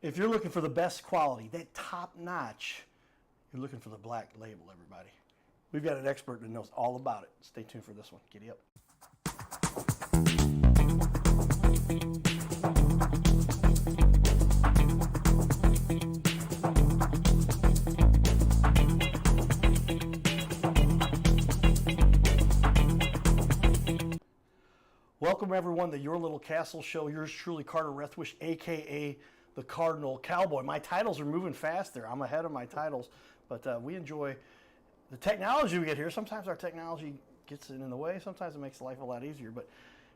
If you're looking for the best quality, that top notch, you're looking for the Black Label, everybody. We've got an expert that knows all about it. Stay tuned for this one. Giddy up. Welcome everyone to Your Little Castle Show. Yours truly, Carter Rethwish, aka the Cardinal Cowboy. My titles are moving fast there. I'm ahead of my titles, but we enjoy the technology we get here. Sometimes our technology gets in the way. Sometimes it makes life a lot easier. But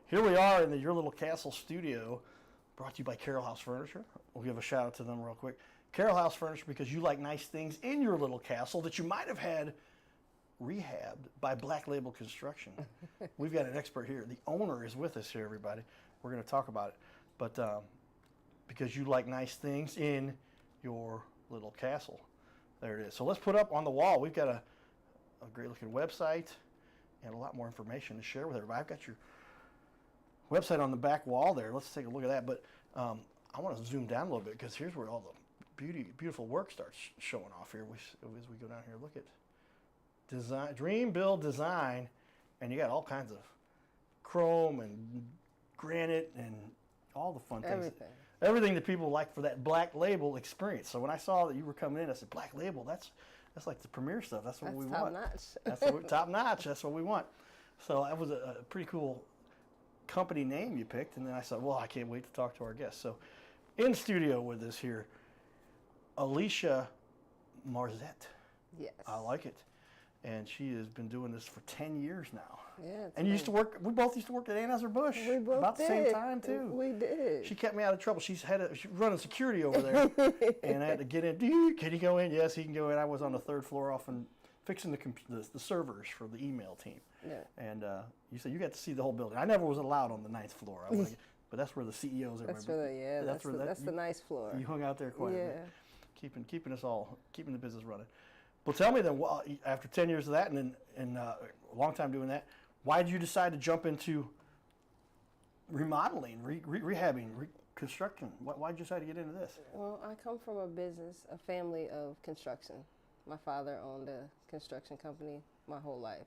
here we are in the Your Little Castle studio, brought to you by Carroll House Furniture. We'll give a shout out to them real quick. Carroll House Furniture, because you like nice things in your little castle that you might have had rehabbed by Black Label Construction. We've got an expert here. The owner is with us here, everybody. We're going to talk about it. But because you like nice things in your little castle. There it is. So let's put up on the wall. We've got a great looking website and a lot more information to share with everybody. I've got your website on the back wall there. Let's take a look at that. But I want to zoom down a little bit because here's where all the beautiful work starts showing off here as we go down here. Look at design, dream, build, design, and you got all kinds of chrome and granite and all the fun things. Everything that people like for that Black Label experience. So when I saw that you were coming in, I said, Black Label, that's like the premier stuff. That's what we want. That's top notch. That's what we want. So that was a pretty cool company name you picked. And then I said, well, I can't wait to talk to our guests. So in studio with us here, Alisha Marzette. Yes. I like it. And she has been doing this for 10 years now. Yeah. And you used to work, we both used to work at Anheuser-Busch. We both about did. the same time, too. We did. She kept me out of trouble. She's running security over there. And I had to get in. Can you go in? Yes, he can go in. I was on the third floor often fixing the servers for the email team. Yeah. And you said you got to see the whole building. I never was allowed on the 9th floor. But that's where the CEOs are. That's the nice floor. You hung out there quite a bit. Keeping the business running. Well, tell me then, after 10 years of that and a long time doing that, why did you decide to jump into remodeling, rehabbing, reconstruction? Why did you decide to get into this? Well, I come from a family of construction. My father owned a construction company my whole life.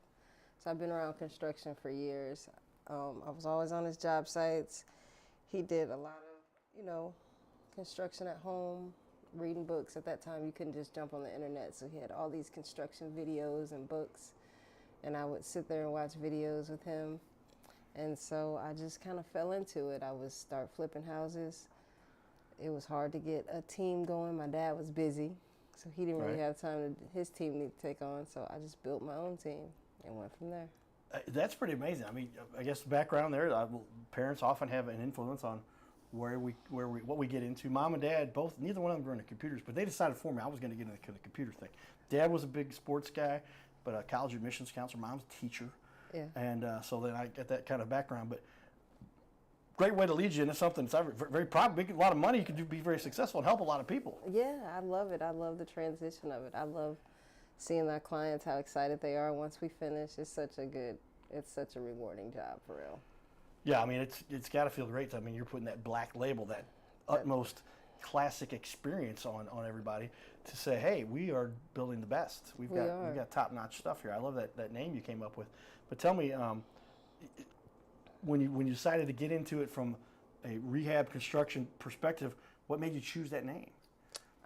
So I've been around construction for years. I was always on his job sites. He did a lot of, construction at home. Reading books. At that time, you couldn't just jump on the internet, so he had all these construction videos and books, and I would sit there and watch videos with him, and so I just kind of fell into it. I would start flipping houses. It was hard to get a team going. My dad was busy, so he didn't really have time his team to take on, so I just built my own team and went from there. That's pretty amazing. I mean, I guess the background there, parents often have an influence on what we get into. Mom and Dad both, neither one of them were into computers, but they decided for me I was going to get into the computer thing. Dad was a big sports guy, but a college admissions counselor. Mom's a teacher. Yeah. And so then I get that kind of background. But great way to lead you into something that's very probably a lot of money. You could be very successful and help a lot of people. Yeah, I love it. I love the transition of it. I love seeing our clients, how excited they are once we finish. It's such a rewarding job, for real. Yeah, I mean, it's got to feel great. I mean, you're putting that Black Label, that utmost classic experience on everybody to say, hey, we are building the best. We've got top-notch stuff here. I love that name you came up with. But tell me, when you decided to get into it from a rehab construction perspective, what made you choose that name?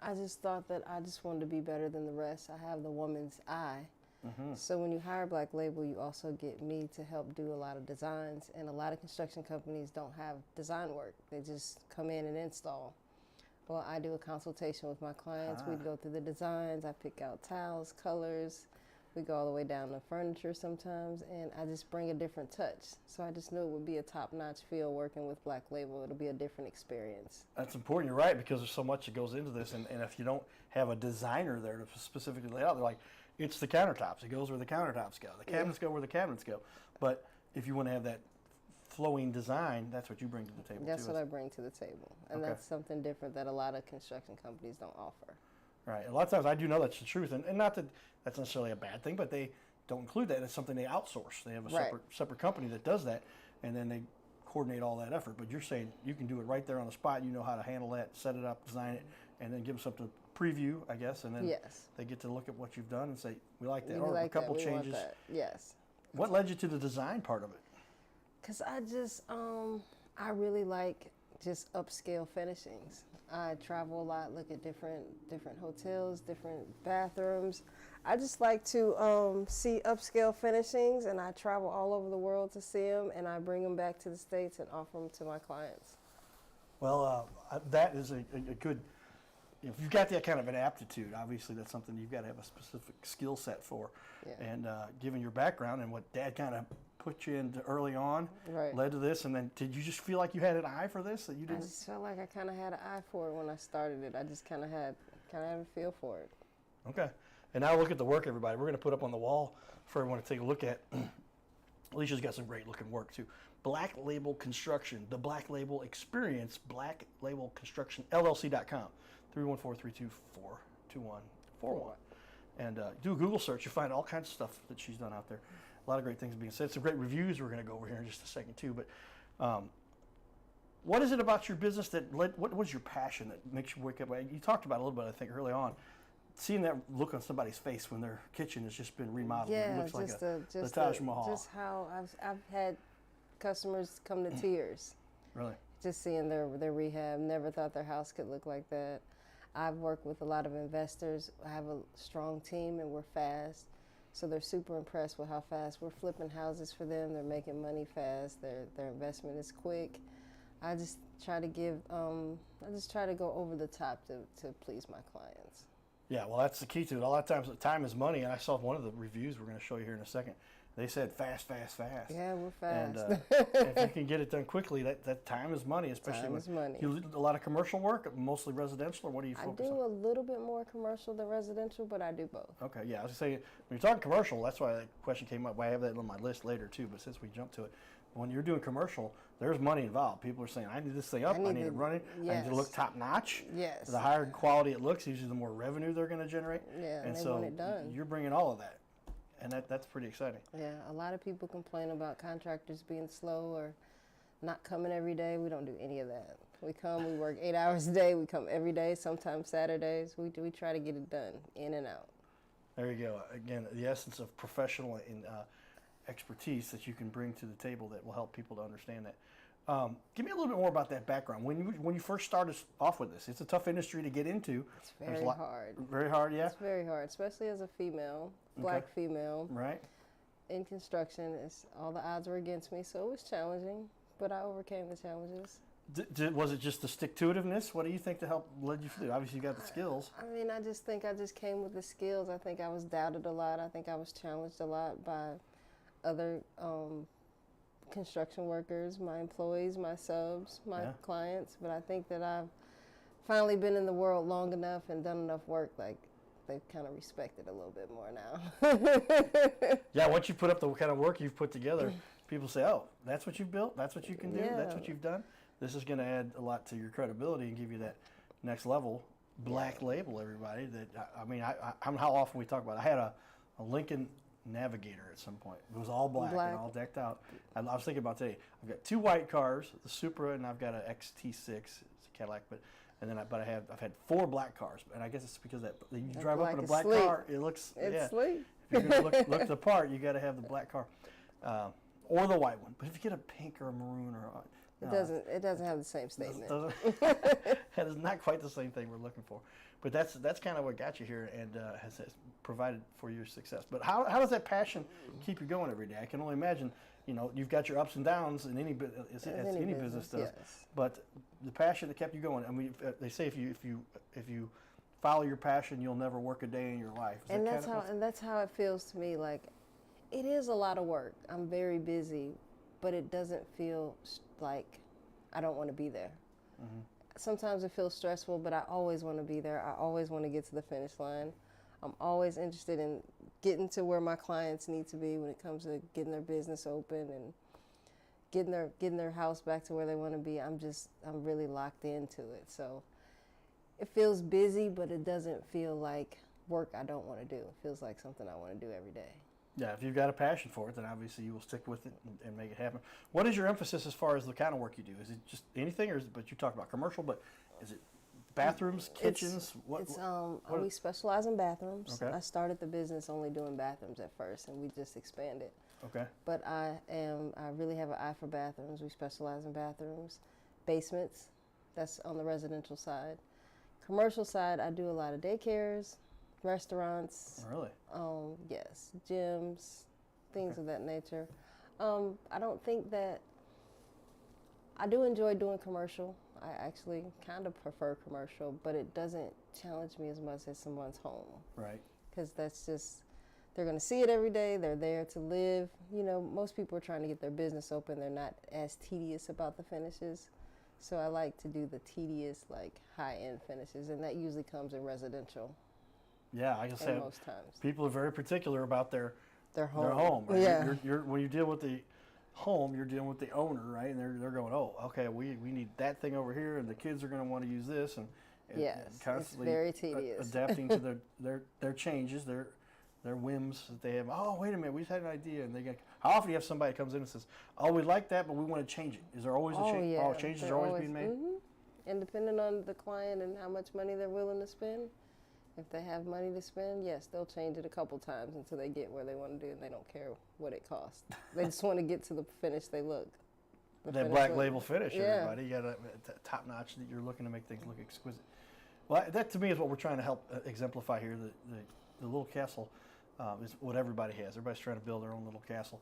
I just thought that I just wanted to be better than the rest. I have the woman's eye. Mm-hmm. So when you hire Black Label, you also get me to help do a lot of designs, and a lot of construction companies don't have design work. They just come in and install. Well, I do a consultation with my clients. We go through the designs. I pick out tiles, colors. We go all the way down to furniture sometimes, and I just bring a different touch. So I just knew it would be a top-notch feel working with Black Label. It'll be a different experience. That's important. You're right, because there's so much that goes into this, and if you don't have a designer there to specifically lay out, they're like, it's the countertops. It goes where the countertops go. The cabinets go where the cabinets go. But if you want to have that flowing design, that's what you bring to the table. That's what I bring to the table. And that's something different that a lot of construction companies don't offer. Right. A lot of times I do know that's the truth. And not that that's necessarily a bad thing, but they don't include that. It's something they outsource. They have a separate company that does that. And then they coordinate all that effort. But you're saying you can do it right there on the spot. You know how to handle that, set it up, design it, and then give them something to preview, I guess, and then Yes. they get to look at what you've done and say, we like that, We or like a couple that. We want changes. that. Yes. What led you to the design part of it? Because I just, I really like just upscale finishings. I travel a lot, look at different hotels, different bathrooms. I just like to see upscale finishings, and I travel all over the world to see them, and I bring them back to the States and offer them to my clients. Well, that is a good, if you've got that kind of an aptitude, obviously that's something you've got to have a specific skill set for. Yeah. And given your background and what Dad kind of put you into early on, Right. led to this, and then did you just feel like you had an eye for this that you I didn't? just felt like I kind of had an eye for it when I started it. I just kind of had a feel for it. Okay. And now look at the work, everybody. We're going to put up on the wall for everyone to take a look at. Alicia's got some great looking work too. Black Label Construction, the Black Label Experience, Black Label Construction, LLC.com, 314-324-2141. And do a Google search. You'll find all kinds of stuff that she's done out there. A lot of great things being said. Some great reviews we're going to go over here in just a second too. But what is it about your business that what was your passion that makes you wake up? You talked about it a little bit, I think, early on. Seeing that look on somebody's face when their kitchen has just been remodeled. Yeah, It looks like just the Taj Mahal. just how I've had customers come to tears. Really? Just seeing their rehab. Never thought their house could look like that. I've worked with a lot of investors. I have a strong team, and we're fast. So they're super impressed with how fast we're flipping houses for them. They're making money fast. Their investment is quick. I just try to go over the top to please my clients. Yeah, well, that's the key to it. A lot of times, time is money, and I saw one of the reviews we're going to show you here in a second. They said fast, fast, fast. Yeah, we're fast. And if you can get it done quickly, that time is money, especially Time when is money. you do a lot of commercial work, mostly residential, or what do you I focus do on? a little bit more commercial than residential, but I do both. Okay, yeah, I was going to say, when you're talking commercial, that's why that question came up. I have that on my list later, too, but since we jumped to it, when you're doing commercial, there's money involved. People are saying, I need this thing up, I need it running, I need it to yes. look top-notch. Yes. The higher quality it looks, usually the more revenue they're going to generate. Yeah, and they so want it done. you're bringing all of that, and that's pretty exciting. Yeah, a lot of people complain about contractors being slow or not coming every day. We don't do any of that. We come, we work 8 hours a day. We come every day, sometimes Saturdays. We try to get it done, in and out. There you go. Again, the essence of professional expertise that you can bring to the table that will help people to understand that. Give me a little bit more about that background. When you first started off with this, it's a tough industry to get into. It's very hard. Very hard, yeah? It's very hard, especially as a female, black female. Right. In construction, all the odds were against me, so it was challenging, but I overcame the challenges. Was it just the stick-to-itiveness? What do you think to help led you through? Obviously, you got the skills. I mean, I just think I just came with the skills. I think I was doubted a lot. I think I was challenged a lot by other construction workers, my employees, my subs, my clients. But I think that I've finally been in the world long enough and done enough work, like they've kind of respected a little bit more now. Yeah, once you put up the kind of work you've put together, people say, oh, that's what you've built, that's what you can do, that's what you've done. This is going to add a lot to your credibility and give you that next level. Black Label, everybody. That I mean, how often we talk about it. I had a Lincoln Navigator at some point. It was all black. And all decked out. I was thinking about today. I've got 2 white cars, the Supra, and I've got an XT6. It's a Cadillac, I've had 4 black cars, and I guess it's because that you drive up in a black car, it looks sleek. If you're going to look the part, you got to have the black car, or the white one. But if you get a pink or a maroon or it doesn't have the same statement. That is not quite the same thing we're looking for. But that's kind of what got you here and has provided for your success. But how does that passion keep you going every day? I can only imagine, you've got your ups and downs in any business does. Yes. But the passion that kept you going. I mean, they say if you follow your passion, you'll never work a day in your life. And that's how it feels to me. Like, it is a lot of work. I'm very busy, but it doesn't feel like I don't want to be there. Mm-hmm. Sometimes it feels stressful, but I always want to be there. I always want to get to the finish line. I'm always interested in getting to where my clients need to be when it comes to getting their business open and getting their house back to where they want to be. I'm really locked into it. So it feels busy, but it doesn't feel like work I don't want to do. It feels like something I want to do every day. Yeah, if you've got a passion for it, then obviously you will stick with it and make it happen. What is your emphasis as far as the kind of work you do? Is it just anything, or but you talk about commercial, but is it bathrooms, kitchens? We specialize in bathrooms. Okay. I started the business only doing bathrooms at first, and we just expanded. Okay. But I really have an eye for bathrooms. We specialize in bathrooms, basements. That's on the residential side. Commercial side, I do a lot of daycares, restaurants. Really? Yes, gyms, things of that nature. I don't think that I do enjoy doing commercial. I actually kind of prefer commercial, but it doesn't challenge me as much as someone's home. Right. Because that's just, they're going to see it every day. They're there to live. You know, most people are trying to get their business open. They're not as tedious about the finishes. So I like to do the tedious, like high-end finishes, and that usually comes in residential. Yeah, I can say most times people are very particular about their home. Their home. Right? Yeah. You're, when you deal with the home, you're dealing with the owner, right? And they're going, oh, okay, we need that thing over here, and the kids are going to want to use this, and yes, constantly it's very tedious. Adapting to their changes, their whims that they have. Oh, wait a minute, we just had an idea, and they get. How often do you have somebody that comes in and says, "Oh, we like that, but we want to change it"? Is there always a change? Yeah. Oh, changes are always being made. Mm-hmm. And depending on the client and how much money they're willing to spend, if they have money to spend, yes, they'll change it a couple times until they get where they want to do, and they don't care what it costs. They just want to get to the finish they look. That black label finish, everybody. You got a top notch that you're looking to make things look exquisite. Well, that to me is what we're trying to help exemplify here. The little castle is what everybody has. Everybody's trying to build their own little castle.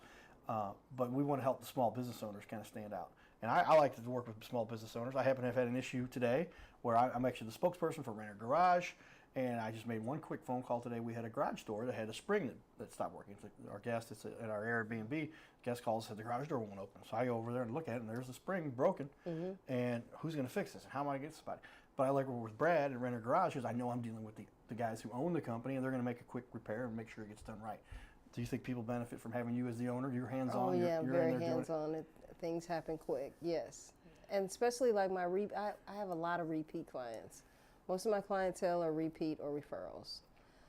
But we want to help the small business owners kind of stand out. And I like to work with small business owners. I happen to have had an issue today where I'm actually the spokesperson for Renter Garage. And I just made one quick phone call today. We had a garage door that had a spring that stopped working. So our guest that's at our Airbnb, guest calls and said the garage door won't open. So I go over there and look at it, and there's the spring broken. Mm-hmm. And who's going to fix this? And how am I going to get somebody? But I like working with Brad at Renter Garage because I know I'm dealing with the guys who own the company, and they're going to make a quick repair and make sure it gets done right. Do you think people benefit from having you as the owner? You're hands-on. Oh, yeah, you're very hands-on. Things happen quick, yes. And especially like I have a lot of repeat clients. Most of my clientele are repeat or referrals.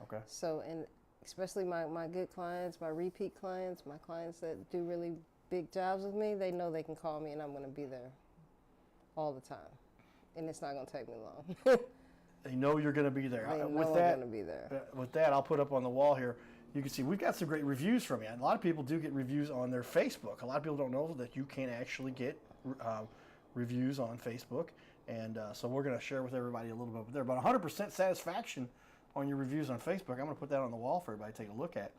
Okay. So, and especially my good clients, my repeat clients, my clients that do really big jobs with me, they know they can call me and I'm going to be there all the time. And it's not going to take me long. They know you're going to be there. They know I'm going to be there. With that, I'll put up on the wall here. You can see we've got some great reviews from you. And a lot of people do get reviews on their Facebook. A lot of people don't know that you can actually get reviews on Facebook. And so we're going to share with everybody a little bit there. But 100% satisfaction on your reviews on Facebook. I'm going to put that on the wall for everybody to take a look at.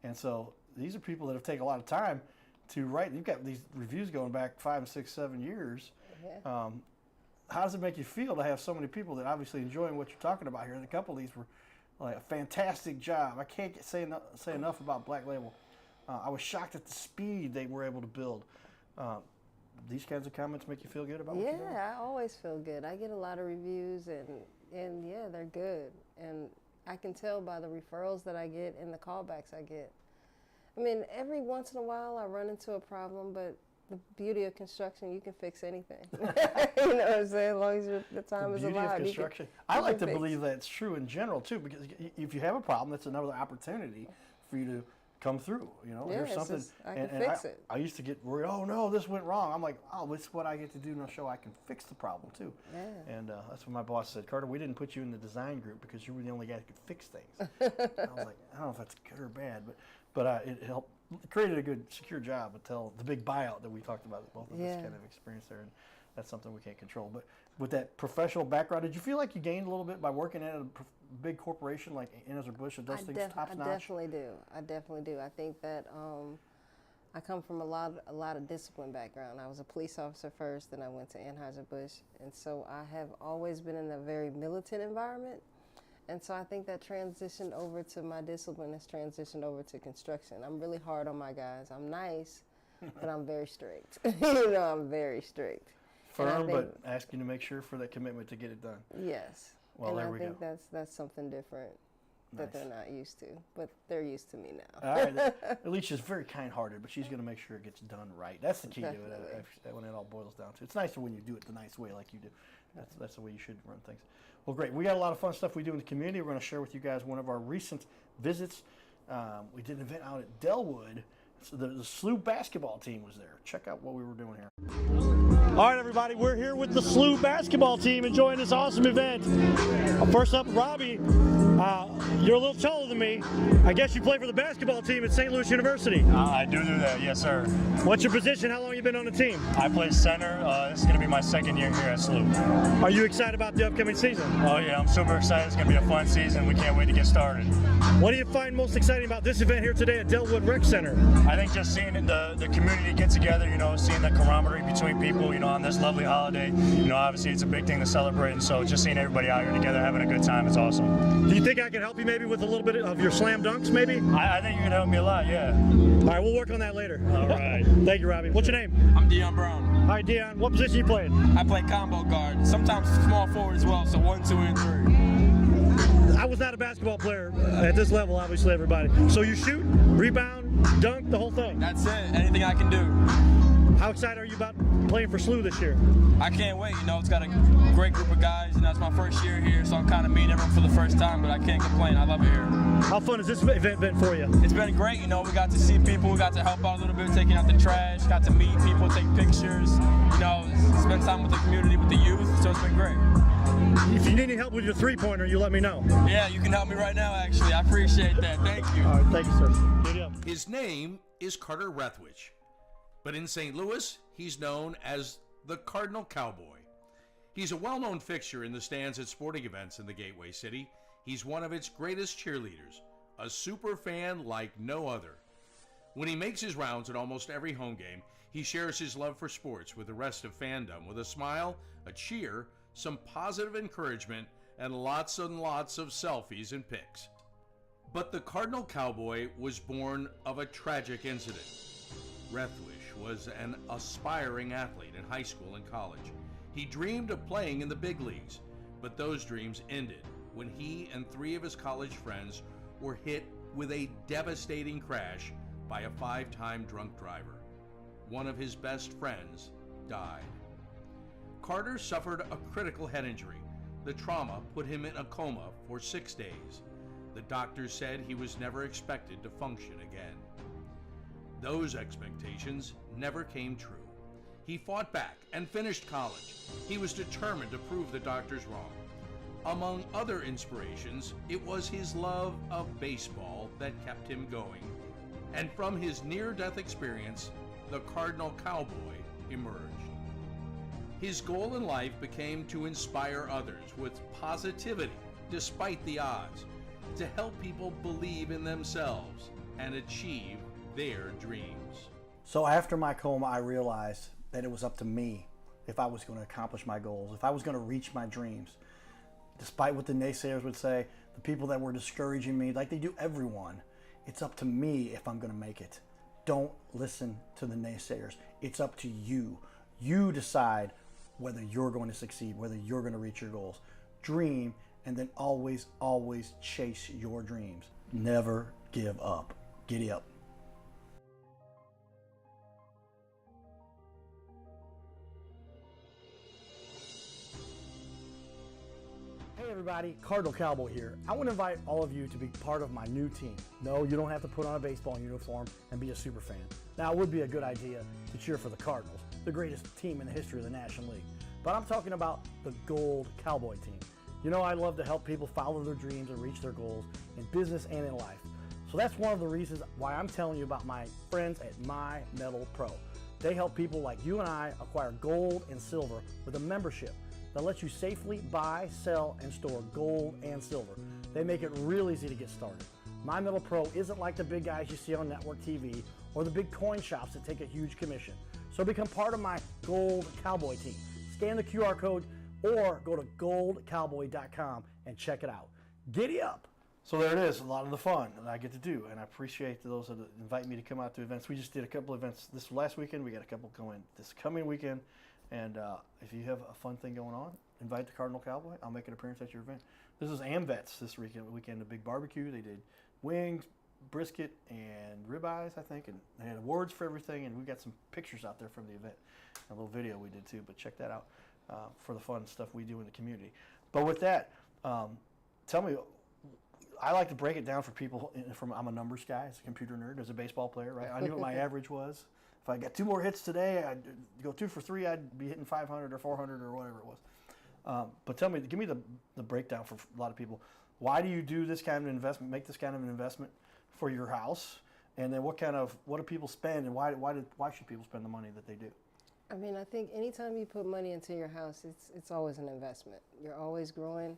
And so these are people that have taken a lot of time to write. You've got these reviews going back 5, 6, 7 years. Yeah. How does it make you feel to have so many people that obviously enjoying what you're talking about here? And a couple of these were like a fantastic job. I can't say enough about Black Label. I was shocked at the speed they were able to build. These kinds of comments make you feel good about what you're doing? Yeah, I always feel good. I get a lot of reviews, and yeah, they're good. And I can tell by the referrals that I get and the callbacks I get. I mean, every once in a while I run into a problem, but the beauty of construction, you can fix anything. You know what I'm saying? As long as the time is allowed. The beauty of construction. I like to believe that's true in general, too, because if you have a problem, that's another opportunity for you to come through. You know, yeah, there's something. I can fix it. I used to get worried, oh, no, this went wrong. I'm like, oh, this is what I get to do in a show. I can fix the problem, too. Yeah. And that's what my boss said. Carter, we didn't put you in the design group because you were the only guy that could fix things. I was like, I don't know if that's good or bad, but it helped. Created a good, secure job until the big buyout that we talked about. Both of us kind of experienced there, and that's something we can't control. But with that professional background, did you feel like you gained a little bit by working at a big corporation like Anheuser-Busch that does things top notch? I definitely do. I definitely do. I think that I come from a lot of discipline background. I was a police officer first, then I went to Anheuser-Busch, and so I have always been in a very militant environment. And so I think that transitioned over to my discipline has transitioned over to construction. I'm really hard on my guys. I'm nice, but I'm very strict. You know, I'm very strict. Firm, but asking to make sure for that commitment to get it done. Yes. Well, and there we go. I think that's something different that they're not used to, but they're used to me now. All right. Alicia's very kind-hearted, but she's going to make sure it gets done right. That's the key to it when it all boils down to. It's nicer when you do it the nice way like you do. That's the way you should run things. Well, great. We got a lot of fun stuff we do in the community. We're going to share with you guys one of our recent visits We did an event out at Delwood. So the SLU basketball team was there. Check out what we were doing here. All right, everybody, we're here with the SLU basketball team enjoying this awesome event. First up, Robbie, you're a little taller than me. I guess you play for the basketball team at St. Louis University. I do that, yes, sir. What's your position? How long have you been on the team? I play center. This is going to be my second year here at SLU. Are you excited about the upcoming season? Oh, yeah, I'm super excited. It's going to be a fun season. We can't wait to get started. What do you find most exciting about this event here today at Delwood Rec Center? I think just seeing the community get together, seeing the camaraderie between people, on this lovely holiday. Obviously it's a big thing to celebrate, and so just seeing everybody out here together having a good time, it's awesome. Do you think I can help you maybe with a little bit of your slam dunks, maybe? I think you can help me a lot, yeah. All right, we'll work on that later. All right. Thank you, Robbie. What's your name? I'm Dion Brown. All right, Dion, what position you playing? I play combo guard, sometimes small forward as well, so 1, 2, and 3. I was not a basketball player at this level, obviously, everybody. So you shoot, rebound, dunk, the whole thing? That's it, anything I can do. How excited are you about playing for SLU this year? I can't wait, it's got a great group of guys, it's my first year here, so I'm kind of meeting everyone for the first time, but I can't complain, I love it here. How fun has this event been for you? It's been great, we got to see people, we got to help out a little bit, taking out the trash, got to meet people, take pictures, spend time with the community, with the youth, so it's been great. If you need any help with your three-pointer, you let me know. Yeah, you can help me right now, actually. I appreciate that. Thank you. All right, thank you, sir. Giddy up. His name is Carter Rethwich, but in St. Louis, he's known as the Cardinal Cowboy. He's a well-known fixture in the stands at sporting events in the Gateway City. He's one of its greatest cheerleaders, a super fan like no other. When he makes his rounds at almost every home game, he shares his love for sports with the rest of fandom with a smile, a cheer, some positive encouragement, and lots and lots of selfies and pics. But the Cardinal Cowboy was born of a tragic incident. Rethwich was an aspiring athlete in high school and college. He dreamed of playing in the big leagues, but those dreams ended when he and 3 of his college friends were hit with a devastating crash by a 5-time drunk driver. One of his best friends died. Carter suffered a critical head injury. The trauma put him in a coma for 6 days. The doctors said he was never expected to function again. Those expectations never came true. He fought back and finished college. He was determined to prove the doctors wrong. Among other inspirations, it was his love of baseball that kept him going. And from his near-death experience, the Cardinal Cowboy emerged. His goal in life became to inspire others with positivity despite the odds, to help people believe in themselves and achieve their dreams. So after my coma, I realized that it was up to me if I was going to accomplish my goals, if I was going to reach my dreams. Despite what the naysayers would say, the people that were discouraging me, like they do everyone, it's up to me if I'm going to make it. Don't listen to the naysayers. It's up to you. You decide whether you're going to succeed, whether you're going to reach your goals. Dream, and then always, always chase your dreams. Never give up. Giddy up. Hey everybody, Cardinal Cowboy here. I want to invite all of you to be part of my new team. No, you don't have to put on a baseball uniform and be a super fan. Now, it would be a good idea to cheer for the Cardinals, the greatest team in the history of the National League. But I'm talking about the Gold Cowboy team. I love to help people follow their dreams and reach their goals in business and in life. So that's one of the reasons why I'm telling you about my friends at My Metal Pro. They help people like you and I acquire gold and silver with a membership that lets you safely buy, sell, and store gold and silver. They make it real easy to get started. My Metal Pro isn't like the big guys you see on network TV or the big coin shops that take a huge commission. So become part of my Gold Cowboy team. Scan the QR code or go to goldcowboy.com and check it out. Giddy up! So there it is, a lot of the fun that I get to do, and I appreciate those that invite me to come out to events. We just did a couple events this last weekend. We got a couple going this coming weekend, and if you have a fun thing going on, invite the Cardinal Cowboy. I'll make an appearance at your event. This is AmVets this weekend, a big barbecue. They did wings, brisket, and ribeyes, I think, and they had awards for everything, and we got some pictures out there from the event, a little video we did too, but check that out for the fun stuff we do in the community. But with that, tell me, I like to break it down for people. I'm a numbers guy, as a computer nerd, as a baseball player, right? I knew what my average was. If I got 2 more hits today, I'd go 2 for 3. I'd be hitting 500 or 400 or whatever it was. But tell me, give me the breakdown for a lot of people. Why do you do this kind of investment? Make this kind of an investment for your house, and then what do people spend, and why should people spend the money that they do? I mean, I think anytime you put money into your house, it's always an investment. You're always growing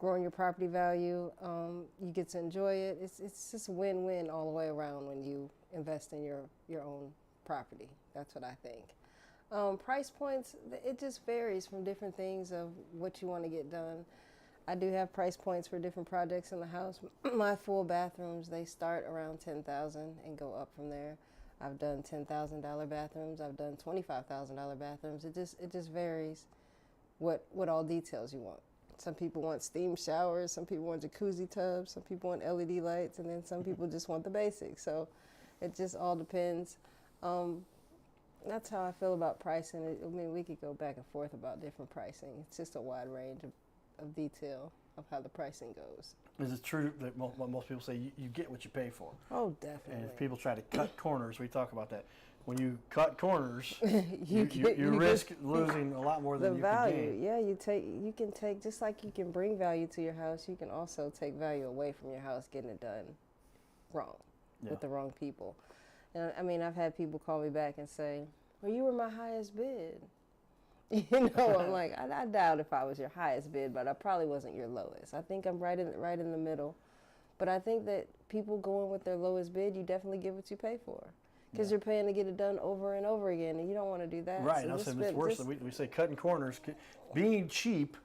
your property value. You get to enjoy it. It's just win-win all the way around when you invest in your own property. That's what I think. Price points, it just varies from different things of what you want to get done. I do have price points for different projects in the house. My full bathrooms, they start around $10,000 and go up from there. I've done $10,000 bathrooms. I've done $25,000 bathrooms. It just varies what all details you want. Some people want steam showers. Some people want jacuzzi tubs. Some people want LED lights, and then some people just want the basics. So it just all depends. That's how I feel about pricing. I mean, we could go back and forth about different pricing. It's just a wide range of detail of how the pricing goes. Is it true that what most people say, you get what you pay for? Oh, definitely. And if people try to cut corners, we talk about that. When you cut corners, you risk losing a lot more than the you value. can gain. Yeah, you can take, just like you can bring value to your house, you can also take value away from your house getting it done wrong with the wrong people. And I mean, I've had people call me back and say, well, you were my highest bid. You know, I'm like, I doubt if I was your highest bid, but I probably wasn't your lowest. I think I'm right in the middle. But I think that people going with their lowest bid, you definitely get what you pay for. Because you're paying to get it done over and over again, and you don't want to do that. Right, So it's worse. We say cutting corners. Being cheap,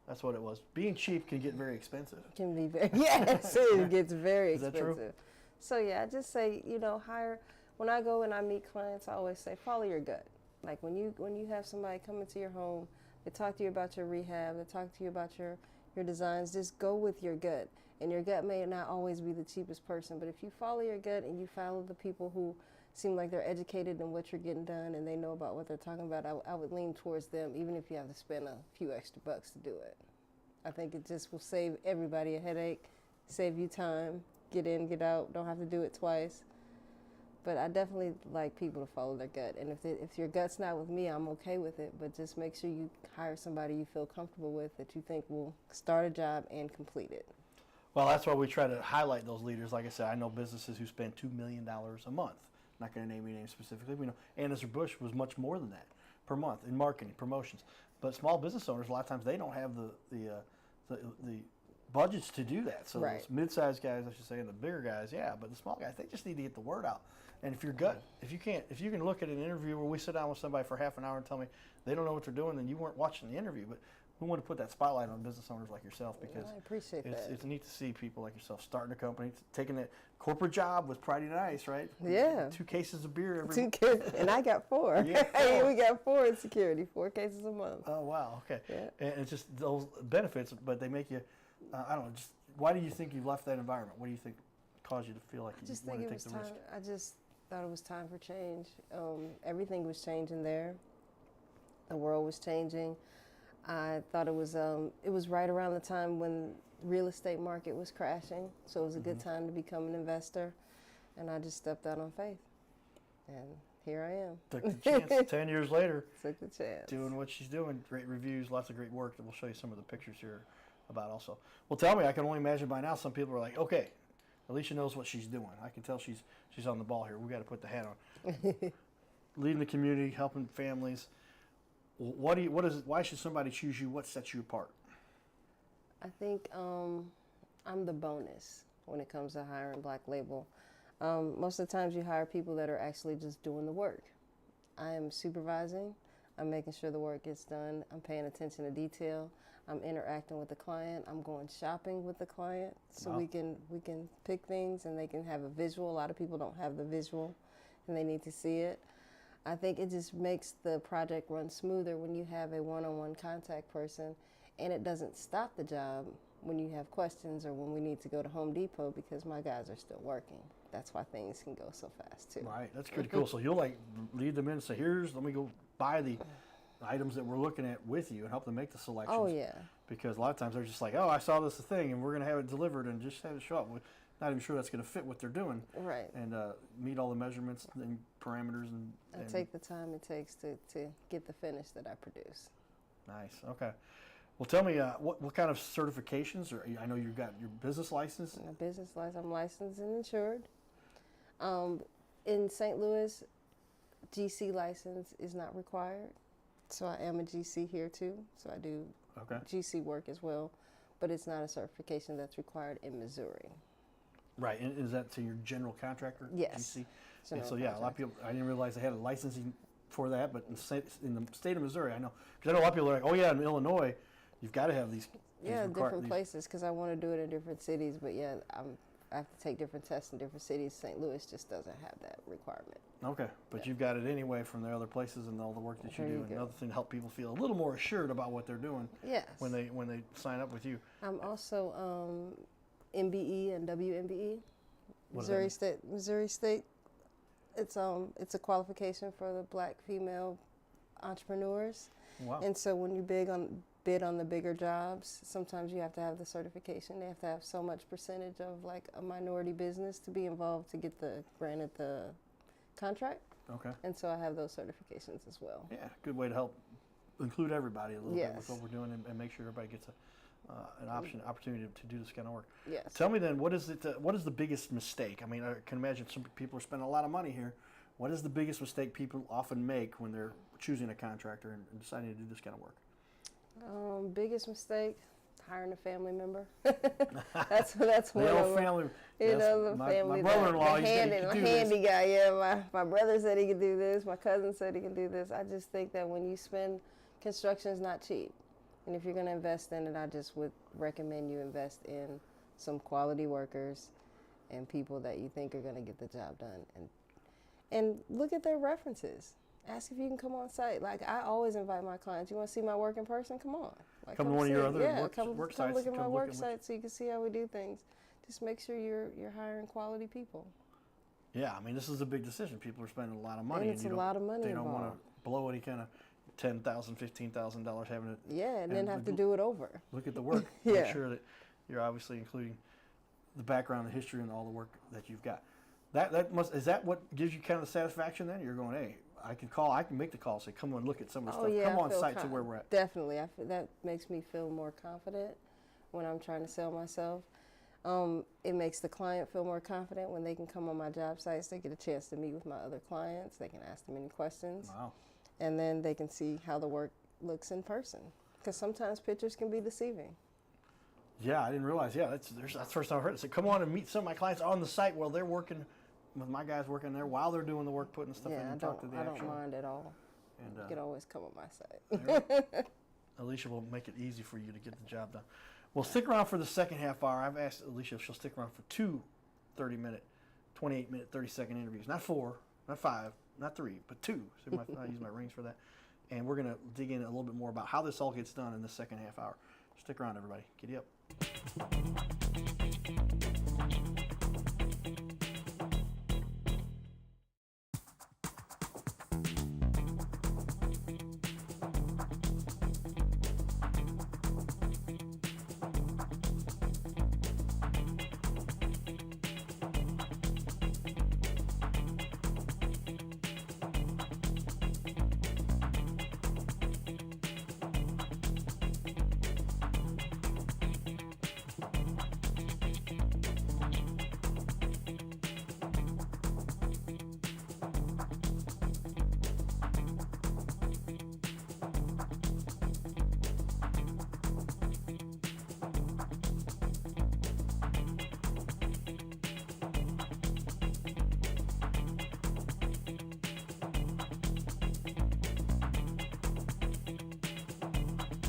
that's what it was. Being cheap can get very expensive. Can be very, yes, it gets very Is that expensive. true? So yeah, I just say, hire, when I go and I meet clients, I always say, follow your gut. Like when you have somebody come into your home, they talk to you about your rehab, they talk to you about your designs, just go with your gut. And your gut may not always be the cheapest person, but if you follow your gut and you follow the people who seem like they're educated in what you're getting done and they know about what they're talking about, I would lean towards them, even if you have to spend a few extra bucks to do it. I think it just will save everybody a headache, save you time, get in, get out, don't have to do it twice. But I definitely like people to follow their gut. And if your gut's not with me, I'm okay with it. But just make sure you hire somebody you feel comfortable with that you think will start a job and complete it. Well, that's why we try to highlight those leaders. Like I said, I know businesses who spend $2 million a month. I'm not going to name any names specifically. We know Anheuser-Busch was much more than that per month in marketing, promotions. But small business owners, a lot of times, they don't have the budgets to do that. So Right. those mid-sized guys, I should say, and the bigger guys, yeah. But the small guys, they just need to get the word out. And if you can look at an interview where we sit down with somebody for half an hour and tell me they don't know what they're doing, then you weren't watching the interview. But we want to put that spotlight on business owners like yourself because I appreciate that. It's neat to see people like yourself starting a company, taking that corporate job with pride and ice, right? Yeah. 2 cases of beer every 2 kids, and I got 4. Yeah, 4. We got 4 in security, 4 cases a month. Oh, wow. Okay. Yeah. And it's just those benefits, but they make you, I don't know, just why do you think you left that environment? What do you think caused you to feel like I you just wanted think to it take was the time. risk? I just thought it was time for change. Everything was changing there. The world was changing. I thought it was right around the time when the real estate market was crashing, so it was a good time to become an investor. And I just stepped out on faith, and here I am. Took the chance. 10 years later, Took the chance. doing what she's doing. Great reviews, lots of great work that we'll show you some of the pictures here about also. Well, tell me, I can only imagine by now some people are like, okay, Alisha knows what she's doing. I can tell she's on the ball here. We got to put the hat on. Leading the community, helping families. Why should somebody choose you? What sets you apart? I think I'm the bonus when it comes to hiring Black Label. Most of the times you hire people that are actually just doing the work. I am supervising. I'm making sure the work gets done. I'm paying attention to detail. I'm interacting with the client. I'm going shopping with the client so Wow. we can pick things and they can have a visual. A lot of people don't have the visual and they need to see it. I think it just makes the project run smoother when you have a one-on-one contact person, and it doesn't stop the job when you have questions or when we need to go to Home Depot because my guys are still working. That's why things can go so fast too. Right, that's pretty cool. So you'll like lead them in and say, let me go buy the items that we're looking at with you and help them make the selections. Oh yeah. Because a lot of times they're just like, oh, I saw this thing, and we're going to have it delivered, and just have it show up. We're not even sure that's going to fit what they're doing. Right. And meet all the measurements and parameters. And take the time it takes to get the finish that I produce. Nice. Okay. Well, tell me, what kind of certifications? Or I know you've got your business license. My business license, I'm licensed and insured. In St. Louis, GC license is not required. So I am a GC here too. So I do GC work as well, but it's not a certification that's required in Missouri. Right. And is that to your general contractor? Yes. GC? And so yeah, a lot of people, I didn't realize they had a licensing for that, but in the state of Missouri, I know, because I know a lot of people are like, oh yeah, in Illinois, you've got to have these. Different places, because I want to do it in different cities, but yeah, I have to take different tests in different cities. St. Louis just doesn't have that requirement. Okay, but you've got it anyway from the other places and all the work that you do. And another thing to help people feel a little more assured about what they're doing. Yes. When they sign up with you. I'm also MBE and WMBE. Missouri State. It's a qualification for the Black female entrepreneurs. Wow. And so when you bid on the bigger jobs, sometimes you have to have the certification. They have to have so much percentage of like a minority business to be involved to get granted the contract. Okay. And so I have those certifications as well. Yeah, good way to help include everybody a little bit with Yes. what we're doing and make sure everybody gets an opportunity to do this kind of work. Yes. Tell me then, what is the biggest mistake? I mean, I can imagine some people are spending a lot of money here. What is the biggest mistake people often make when they're choosing a contractor and deciding to do this kind of work? Biggest mistake, hiring a family member. that's one The of them. family. The My family. brother-in-law, the he said he could do handy this. guy. Yeah, my brother said he could do this. My cousin said he could do this. I just think that when you spend, construction is not cheap, and if you're going to invest in it, I just would recommend you invest in some quality workers and people that you think are going to get the job done, and look at their references. Ask if you can come on site. Like, I always invite my clients, you want to see my work in person? Come on. Like, Come to one of your other work come sites. look at my work what site so you can see how we do things. Just make sure you're hiring quality people. Yeah, I mean, this is a big decision. People are spending a lot of money. And it's a lot of money They don't want involved. to blow any kind of $10,000, $15,000 having it. Yeah, and then have to do it over. Look at the work. Yeah. Make sure that you're obviously including the background, the history, and all the work that you've got. Is that what gives you kind of the satisfaction then? You're going, hey, I can make the call, say, come on, look at some of the stuff. Yeah, Come I on feel site to where we're at. Definitely. That makes me feel more confident when I'm trying to sell myself. It makes the client feel more confident when they can come on my job sites. They get a chance to meet with my other clients. They can ask them any questions. Wow. And then they can see how the work looks in person. Because sometimes pictures can be deceiving. Yeah, I didn't realize. Yeah, that's the first time I heard it. So come on and meet some of my clients on the site while they're working, with my guys working there while they're doing the work, putting stuff in and talk to the I actual. don't mind at all. And, You can always come on my site. Alicia will make it easy for you to get the job done. Well, stick around for the second half hour. I've asked Alicia if she'll stick around for 2 30-minute, 28-minute, 30-second interviews. Not 4, not 5, not 3, but 2. So I use my rings for that. And we're going to dig in a little bit more about how this all gets done in the second half hour. Stick around, everybody. Giddy up.